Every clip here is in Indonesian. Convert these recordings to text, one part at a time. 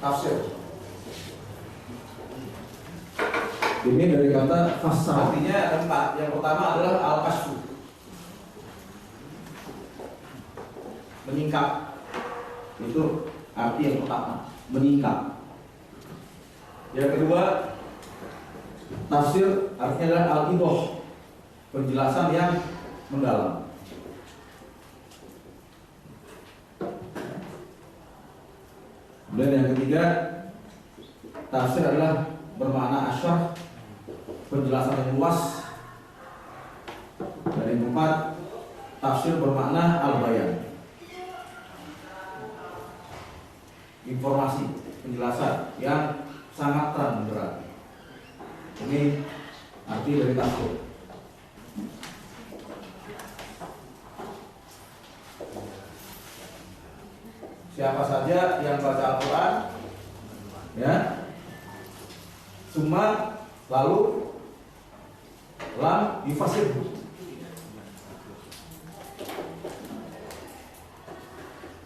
tafsir. Ini dari kata fasal. Artinya ada 4. Yang pertama adalah al-kasfu, menyingkap. Itu arti yang pertama, menyingkap. Yang kedua, tafsir artinya adalah al-idah, penjelasan yang mendalam. Dan yang ketiga, tafsir adalah bermakna asyarh, penjelasan yang luas. Dan yang keempat, tafsir bermakna al-bayan, informasi, penjelasan yang sangat terang benderang. Ini arti dari tafsir. Siapa saja yang baca Al-Quran, ya, summa lalu lam yufasir.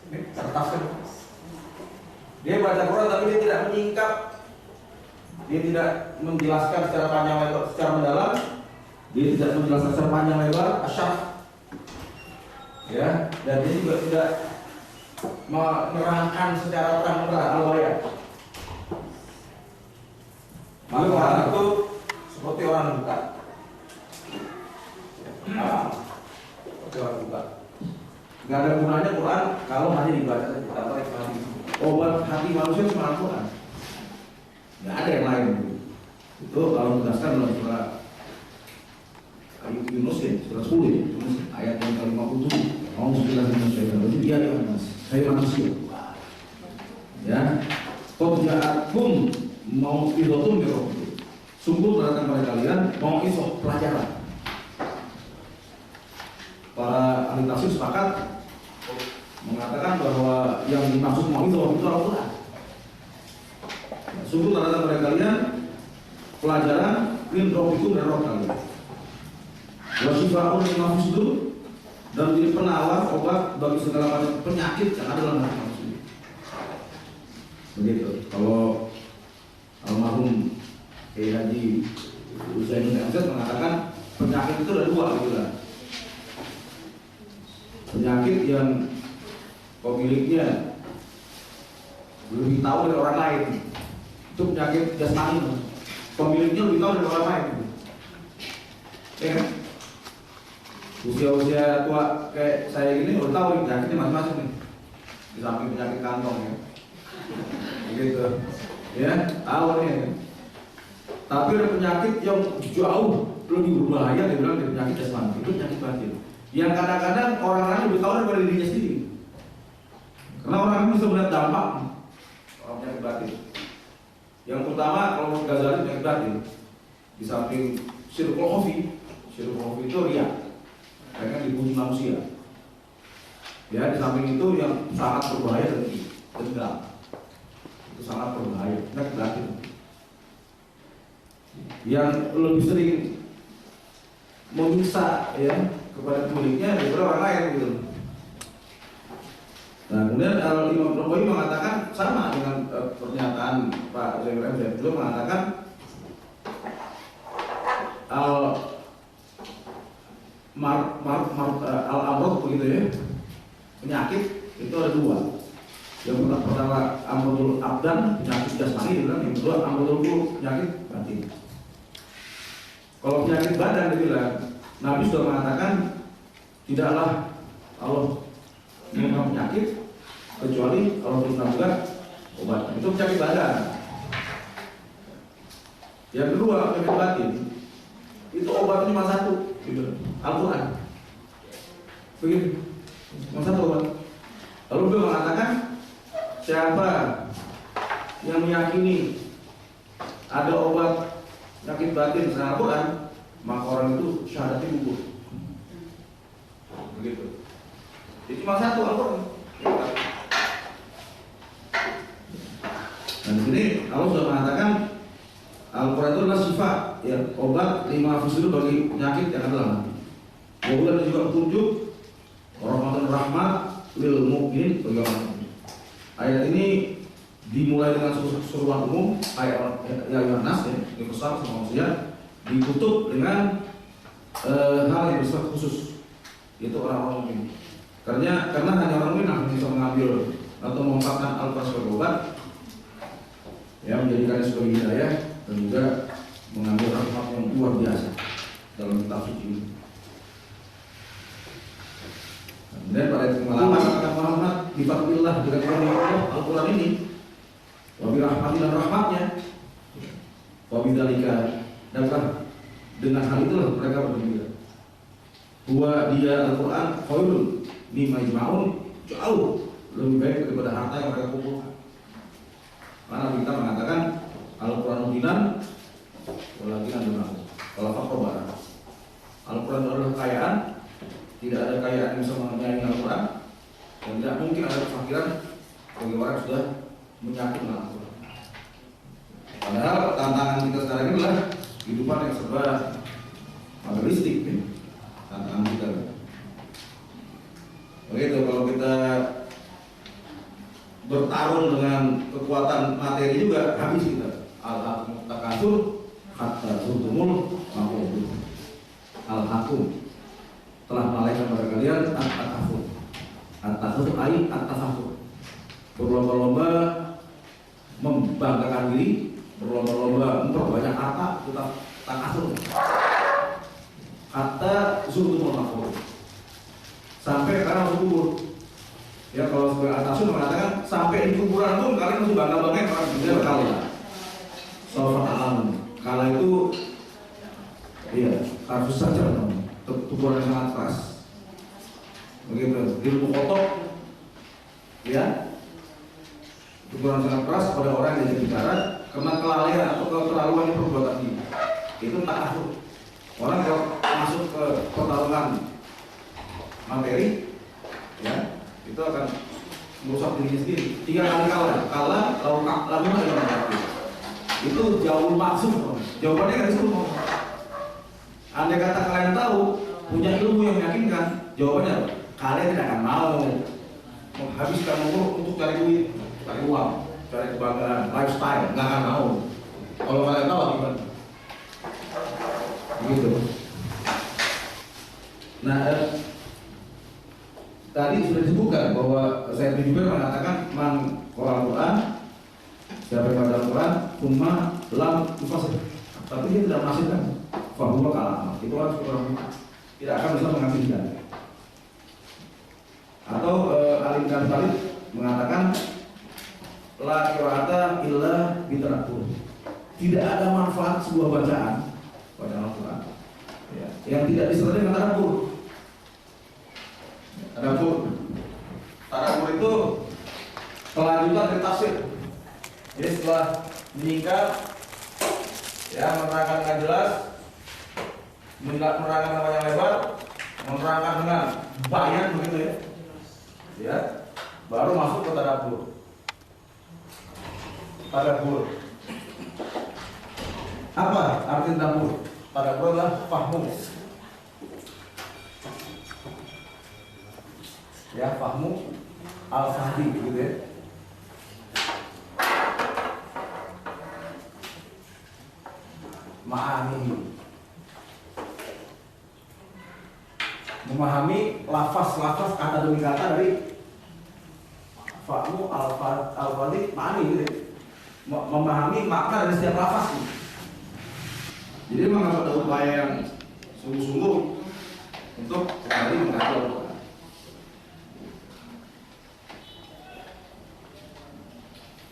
Ini tafsir. Dia baca Quran tapi dia tidak menyingkap, dia tidak menjelaskan secara panjang lebar, secara mendalam, dia tidak menjelaskan secara panjang lebar, asyaf, ya, dan dia juga tidak menerangkan secara terang-terangan al-bayan. Maka orang itu seperti orang buta. Seperti orang buta. Gak ada gunanya Quran kalau hanya dibaca saja, tanpa hati. Obat hati manusia cuma Al-Quran. Gak ada yang lain. Itu kalau menjelaskan dalam surah Yunus ya, surah 10 ya, ayat yang ke-57. Mau sekilas manusia dan berarti dia mas, saya manusia. Ya, qad ja'akum mau'izatun min rabbikum. Sungguh datang pada kalian mau'izah, pelajaran. Para ahli tafsir sepakat mengatakan bahwa yang dimaksud mau'izah itu Al-Quran. Sungguh datang pada kalian pelajaran min rabbikum, dari Rabb kalian. Wa shifaa'un lima fi sudur, dan menjadi penawar obat bagi segala macam penyakit yang ada dalam hati manusia. Begitu. Kalau almarhum Kiai Haji Utsaimin MZ mengatakan penyakit itu ada 2 gitu kan. Penyakit yang pemiliknya lebih tahu dari orang lain, itu penyakit jasmani. Pemiliknya lebih tahu dari orang lain. Ya kan? Usia-usia tua kayak saya gini udah tahu penyakitnya masing-masing nih. Di samping penyakit kantong ya, gitu, ya tahu nih. Tapi ada penyakit yang jauh lebih berbahaya, dibilang dari penyakit jasmani, itu penyakit batin. Yang kadang-kadang orang lain lebih tahu daripada dirinya sendiri. Karena orang ini bisa melihat dampak orang penyakit batin. Yang pertama kalau Ghazali penyakit batin, di samping syirkul khafi itu riya. Karena dipuji manusia. Ya, di samping itu yang sangat berbahaya dari dendam. Itu sangat berbahaya. Penyakit batin. Yang lebih sering menyiksa ya kepada pemiliknya daripada orang lain gitu. Nah, kemudian Imam Nawawi mengatakan sama dengan pernyataan Pak Zainul MZ. Beliau mengatakan al-amrod begitu ya, penyakit itu ada 2. Yang pertama amrodul abdan, penyakit jasmani, yang kedua amrodul qulub, penyakit batin. Kalau penyakit badan dibilang, Nabi sudah mengatakan tidaklah Allah memang penyakit kecuali kalau juga obat. Itu penyakit badan. Yang kedua penyakit batin, itu obatnya cuma 1. Gitu. Al-Quran begitu, masa obat. Lalu beliau mengatakan siapa yang meyakini ada obat penyakit batin selain Al-Quran, maka orang itu syahadatnya gugur. Begitu. Jadi cuma 1 Al-Quran. Dan di sini Allah sudah mengatakan Al-Quran itu adalah sifat, ya, obat 5 fusur bagi penyakit yang ada dalam hati. Kemudian juga petunjuk rahmatan rahmat lil mukmin bagi orang mukmin. Ayat ini dimulai dengan seruan umum ayat yang nas ya, yang besar sama manusia, ditutup dengan hal yang bersifat khusus, yaitu orang-orang mukmin. Karena hanya orang mukmin yang bisa mengambil atau memanfaatkan Al-Quran sebagai obat, ya, menjadikannya sebagai hidayah dan juga mengambil rahmat yang luar biasa dalam kitab suci ini. Dan pada pengalaman kata Muhammad difadlillah dengan Allah Al-Quran ini, wabi rahmati dan rahmatnya, wabi dalika, dan dengan hal itulah mereka bergembira. Bahwa dia Al-Quran khairun mimma yajma'un, jauh lebih baik daripada harta yang mereka kumpulkan. Karena kita mengatakan Al-Quran mudinan, walakinan dengan kalau faktor barang. Al-Quran adalah kekayaan, tidak ada kekayaan yang bisa menyaingi Al-Quran, dan tidak mungkin ada kefakiran bagi orang yang sudah menyatu dengan Al-Quran. Padahal tantangan kita sekarang ini adalah kehidupan yang serba materialistik, ya? Tantangan kita. Begitu kalau kita bertarung dengan kekuatan materi juga habis kita. Al-hakum takasur hatta zurtumul maqabur. Al-hakum telah melalaikan pada kalian at-takasur. At-takasur ai at-tasafur. Berlomba-lomba membanggakan diri, berlomba-lomba memperbanyak harta, kita takasur. Hatta zurtumul maqabur. Sampai karena masuk kubur. Ya, kalau sebagai atasun mengatakan sampai di kuburan pun kalian masih bangga-bangga orang dunia berkala. Soal alam, kala itu, iya harus saja kuburan yang sangat keras. Begitu, ilmu kotor, ya, kuburan sangat keras pada orang yang jadi bicara karena kelalaian atau keterlaluan yang perbuatan ini. Itu tak takut. Orang kalau masuk ke pertarungan materi, ya, itu akan merusak dirinya sendiri. 3 kali kalah lalu itu jauh maksud. Jawabannya kan disuruh. Andai kata kalian tahu punya ilmu yang meyakinkan, jawabannya apa? Kalian tidak akan mau menghabiskan umur untuk cari duit, cari uang, cari kebanggaan, lifestyle, nggak akan mau. Kalau kalian tahu gimana? Begitu. Nah, tadi sudah disebutkan bahwa saya juga mengatakan man Quran, siapa yang baca Al-Quran, cuma lam tufasir, tapi dia tidak menafsirkan, fahuwa kalam. Itu harus orang tidak akan bisa mengambil hidayah. Atau alim dan talib mengatakan la qira'ata illa bitaratur. Tidak ada manfaat sebuah bacaan Al-Quran, ya, yang tidak disertai dengan tadabbur. Tadabbur itu kelanjutan dari tafsir. Jadi setelah meningkat, ya, menerangkan dengan jelas, menerangkan nama yang lebar, menerangkan dengan bayan begitu ya, ya, baru masuk ke tadabbur. Tadabbur. Apa arti tadabbur? Tadabbur adalah fahmu. Ya, fahmu al-fahdi gitu ya. Ma'ani, memahami lafaz-lafaz kata demi kata dari fahmu al-fahdi ma'ani gitu ya. Memahami makna dari setiap lafaz gitu. Jadi memang harus ada upaya yang sungguh-sungguh untuk kembali mengajar Al-Quran.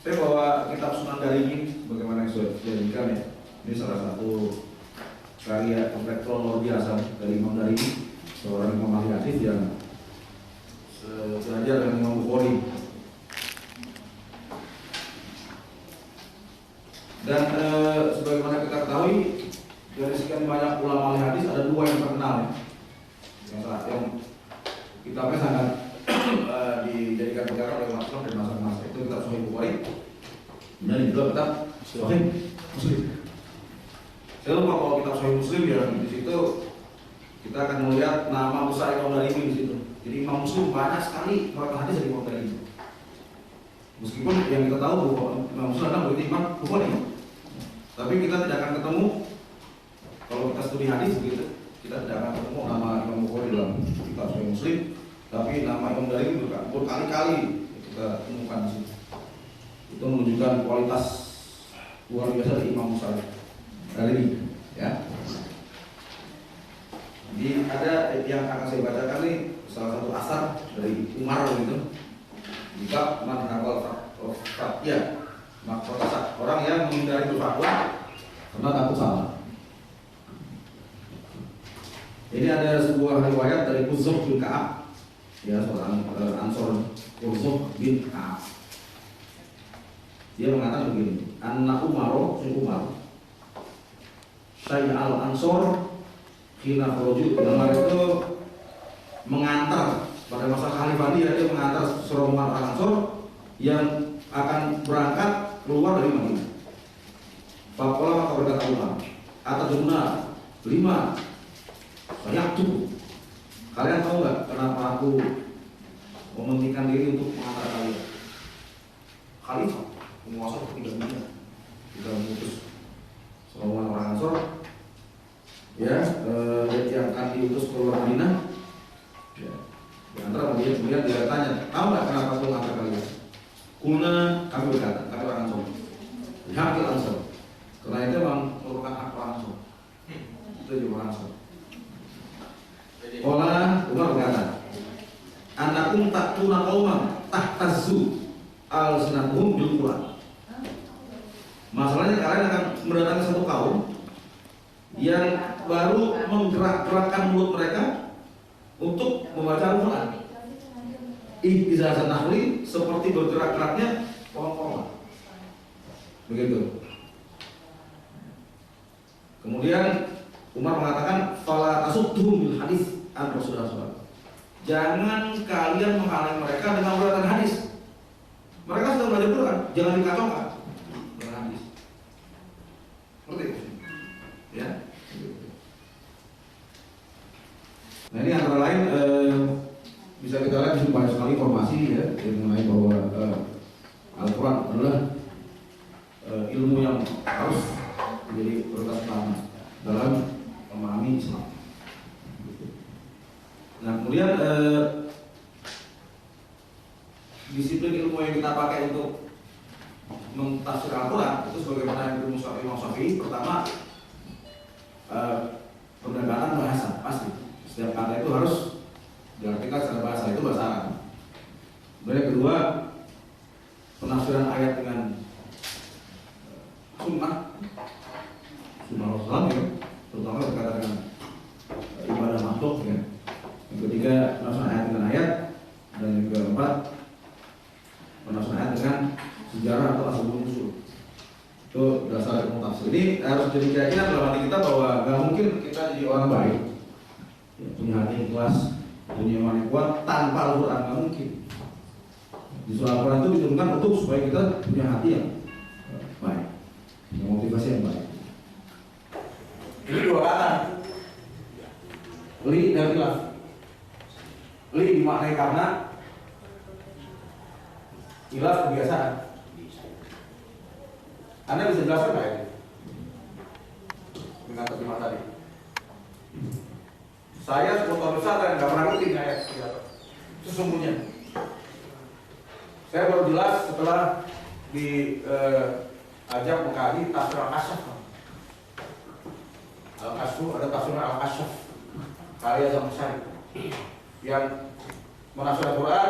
Saya bawa kitab Sunan Darimi, bagaimana yang sudah dijadikan ya. Ini salah satu karya intelektual luar biasa dari Imam Darimi, seorang imam ahli hadis yang belajar dengan Imam Bukhari. Dan sebagaimana kita ketahui, dari sekian banyak ulama ahli hadis ada 2 yang terkenal ya. Yang kitabnya sangat dijadikan pegangan oleh umat Islam dari masa-masa itu, kitab Sahih Bukhari dan juga kitab Sahih Muslim. Saya lupa kalau kitab Sahih Muslim ya, di situ kita akan melihat nama besar Imam Darimi di situ. Jadi Imam Muslim banyak sekali riwayat hadis dari Imam Darimi. Meskipun yang kita tahu bahwa Imam Muslim adalah imam Bukhari, tapi kita tidak akan ketemu kalau kita studi hadis begitu, kita tidak akan ketemu nama Imam Bukhari dalam kitab Sahih Muslim, tapi nama Imam Darimi berkali-kali kita temukan di situ. Itu menunjukkan kualitas luar biasa dari Imam Muslim Darimi, ya. Jadi ada yang akan saya bacakan nih salah satu asar dari Umar gitu. Jika manhaqal fatya, maka orang yang menghindari berfatwa karena takut salah. Ini ada sebuah riwayat dari Quzzuh bin Ka'ab, ya, seorang Ansor, Quzzuh bin Ka'ab. Dia mengatakan begini, Anna Umar, Syai'al Ansor Khina Khuruju. Umar itu mengantar pada masa khalifah dia mengantar serombongan orang Ansor yang akan berangkat keluar dari Madinah. Faqala maka berkata Umar, atadruna 5 banyak tuh. Kalian tahu nggak kenapa aku mementingkan diri untuk mengantar kalian? Khalifah, penguasa ketiga dunia, tidak mengutus serombongan orang Ansor, ya, yang akan diutus keluar Madinah. Ya. Di antara kemudian dia tanya, tahu nggak kenapa aku mengantar kalian? Kuna kami berkata, kami orang Ansor, hakil Ansor, karena itu memang merupakan hak orang Ansor. Itu juga orang Ansor. Olah Umar berkata, anakum taktuna qauman tahtazu al-sinatuhum bil Quran. Masalahnya kalian akan mendatangi satu kaum yang baru menggerak-gerakkan mulut mereka untuk membaca Al-Quran. Ihtizazan nahli, seperti bergerak-geraknya pohon-pohon. Begitu. Kemudian Umar mengatakan, fala tasudduhum bil hadis an Rasulullah SAW. Jangan kalian menghalangi mereka dengan beberapa hadis. Mereka sudah belajar Quran, jangan dikacaukan dengan hadis. Seperti itu. Ya. Nah, ini antara lain bisa kita lihat di sini banyak sekali informasi, ya, mengenai bahwa Al-Quran adalah ilmu yang harus menjadi prioritas utama dalam memahami Islam. Nah, kemudian disiplin ilmu yang kita pakai untuk mentafsir Al-Quran itu sebagaimana yang ilmu Imam Syafi'i. Pertama, pendekatan bahasa pasti. Setiap kata itu harus diartikan secara bahasa, itu bahasa Arab. Kemudian kedua, penafsiran ayat dengan sunnah Rasulullah, ya, terutama berkaitan dengan ibadah makhluk, ya. Yang ketiga, penafsiran ayat dengan ayat, dan yang keempat, penafsiran ayat dengan sejarah atau asal-usul. Itu dasar ilmu tafsir. Ini harus jadi keyakinan dalam hati kita bahwa nggak mungkin kita jadi orang baik, ya, punya hati ikhlas, punya iman yang kuat tanpa Al-Quran, nggak mungkin. Di surah Al-Quran itu diturunkan untuk supaya kita punya hati yang baik, punya motivasi yang baik. Ini dua kata, li dan khilaf. Li dimaknai karena, khilaf kebiasaan. Anda bisa jelaskan nggak ini dengan terjemah tadi? Saya sebuah besar dan nggak pernah ngerti ayat sesungguhnya. Saya baru jelas setelah diajak mengkaji tafsir Al-Kasyaf. Al-Kasyaf, ada tafsir Al-Kasyaf karya Zamakhsyari yang menafsir Al-Quran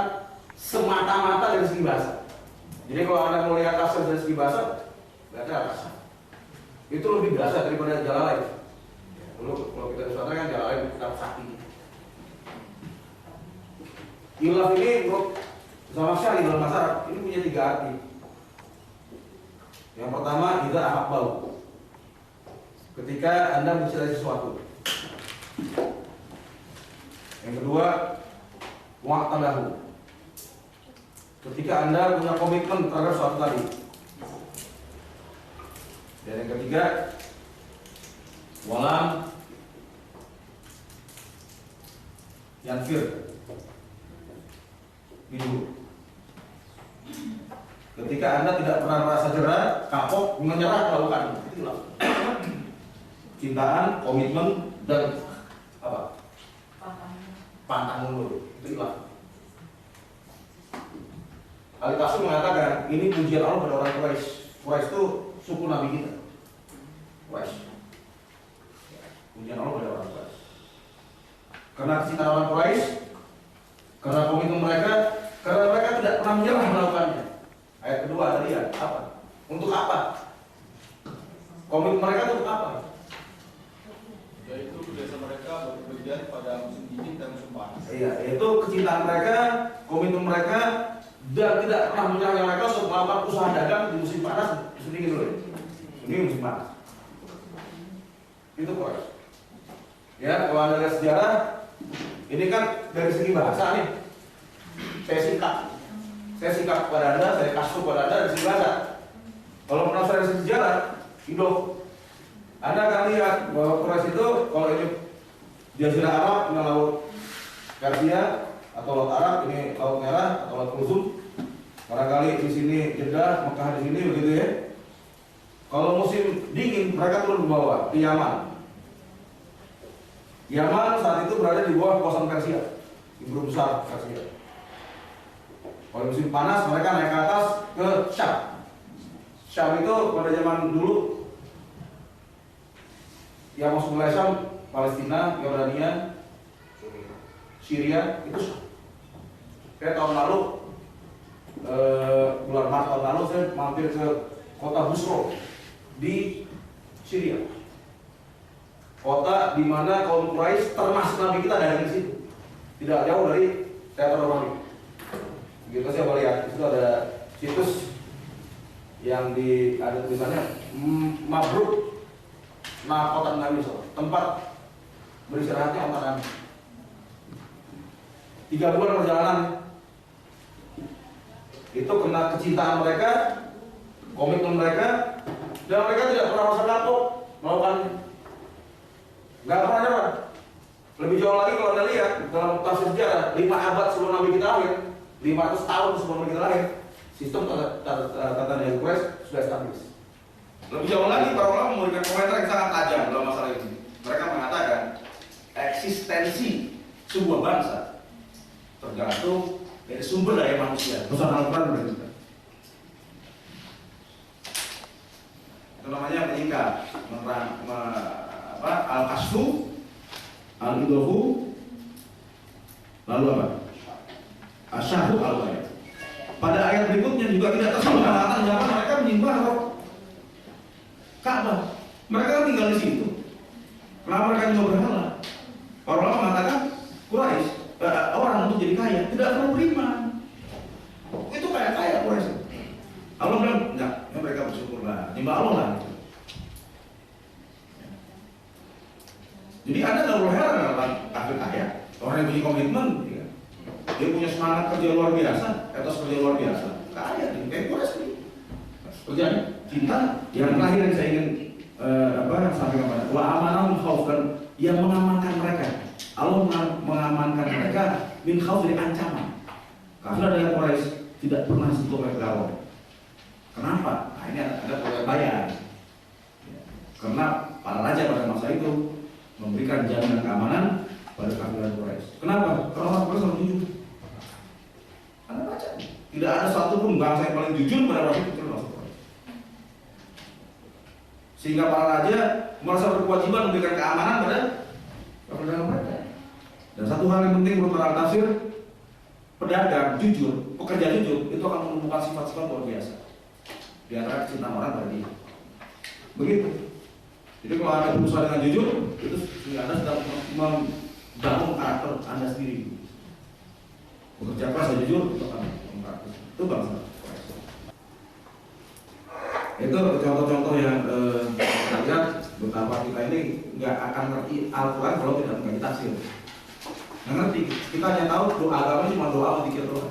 semata-mata dari segi bahasa. Jadi kalau Anda mau lihat tafsir dari segi bahasa, berarti Al-Kasyaf itu lebih bahasa daripada Jalalain. Kalau kita disana kan Jalalain kitab sakti. Khilaf ini menurut Zamakhsyari dalam bahasa Arab ini punya 3 arti. Yang pertama, idza ahabbau, ketika Anda mencintai sesuatu. Yang kedua, wa'talahu, ketika Anda punya komitmen terhadap sesuatu tadi. Dan yang ketiga, walam yanfir minhu, Ketika Anda tidak pernah merasa jera, kapok, menyerah melakukan itulah cintaan, komitmen, dan apa? Pantang mundur. Itulah. Al-Qasim mengatakan ini pujian Allah pada orang Quraisy. Quraisy itu suku Nabi kita. Quraisy. Pujian Allah pada orang Quraisy. Karena kecintaan orang Quraisy, karena komitmen mereka, karena mereka tidak pernah menyerah melakukannya. Ayat kedua tadi ya, apa? Untuk apa? Komitmen mereka untuk apa? Yaitu biasa mereka bekerja pada musim dingin dan musim panas. Iya, yaitu kecintaan mereka, komitmen mereka, dan tidak pernah menyerah mereka untuk melakukan usaha dagang di musim panas, musim dingin dulu. Ini musim panas. Itu Quraisy. Ya, kalau Anda lihat sejarah, ini kan dari segi bahasa nih. Saya singkat kepada Anda, saya kasih kepada Anda dari segi bahasa. Kalau penasaran dari segi sejarah, hidup. Anda akan lihat bahwa Quraisy itu kalau ini Jazirah Arab, ini laut Persia atau laut Arab, ini laut Merah atau laut Kulsum. Barangkali di sini Jeddah, Mekah di sini begitu ya. Kalau musim dingin mereka turun ke bawah di Yaman. Yaman saat itu berada di bawah kekuasaan Persia, ibu besar Persia. Kalau musim panas mereka naik ke atas ke Syam. Syam itu pada zaman dulu yang masuk wilayah Syam, Palestina, Yordania, Syria itu Syam. Kayak tahun lalu bulan Maret tahun lalu saya mampir ke kota Busro di Syria. Kota di mana kaum Quraisy termasuk Nabi kita dari situ. Tidak jauh dari teater Romawi. Gitu saya boleh lihat, itu ada situs yang ada tulisannya Mabruk Nakotan Nabi, tempat beristirahatnya orang Nabi. 3 bulan perjalanan. Itu kena kecintaan mereka, komitmen mereka, dan mereka tidak pernah merasa kapok melakukannya. Nggak pernah nyerah. Lebih jauh lagi kalau Anda lihat dalam tafsir sejarah, 5 abad sebelum Nabi kita lahir, 500 tahun sebelum Nabi kita lahir, sistem tata niaga Quraisy sudah establis. Lebih jauh lagi para ulama memberikan komentar yang sangat tajam dalam masalah ini. Mereka mengatakan eksistensi sebuah bangsa tergantung dari sumber daya manusia. Pesan Al-Quran berkata. Itu namanya menyingkat, al-kasfu, al-idohu, lalu apa? Asyahu al-bayat. Pada ayat berikutnya juga tidak tersebut mengatakan bahwa mereka menyembah Ka'bah. Mereka kan tinggal di situ. Kenapa mereka juga berhala? Para ulama mengatakan Quraisy orang untuk jadi kaya tidak perlu beriman. Itu kaya Quraisy. Allah bilang enggak, ya mereka bersyukurlah, nyembah Allah lah. Jadi Anda nggak perlu heran kalau kafir kaya, orang yang punya komitmen, ya. Dia punya semangat kerja luar biasa, etos kerja luar biasa, kaya nih, kayak Quraisy. Kerjaan cinta yang terakhir yang saya ingin sampaikan kepada wa amanahum khaufan, yang mengamankan mereka. Allah mengamankan mereka min khauf, dari ancaman. Karena dari Quraisy tidak pernah sentuh mereka galau. Kenapa? Nah, ini ada bayar. Karena para raja pada masa itu memberikan jaminan keamanan pada kafilah Quraisy. Kenapa? Karena orang Quraisy selalu jujur. Anda baca, tidak ada satupun bangsa yang paling jujur pada waktu itu termasuk Quraisy. Sehingga para raja merasa berkewajiban memberikan keamanan pada kafilah mereka. Dan satu hal yang penting menurut para tafsir, pedagang jujur, pekerja jujur itu akan menumbuhkan sifat-sifat luar biasa di antara kecintaan orang pada dia. Begitu. Jadi kalau Anda berusaha dengan jujur, itu Anda sedang membangun karakter Anda sendiri. Bekerja keras dan jujur, itu akan membangun karakter. Itu bangsa. Itu contoh-contoh yang kita lihat betapa kita ini nggak akan ngerti Al-Quran kalau tidak mengerti tafsir. Nggak ngerti. Kita hanya tahu doa agama cuma doa atau zikir doang.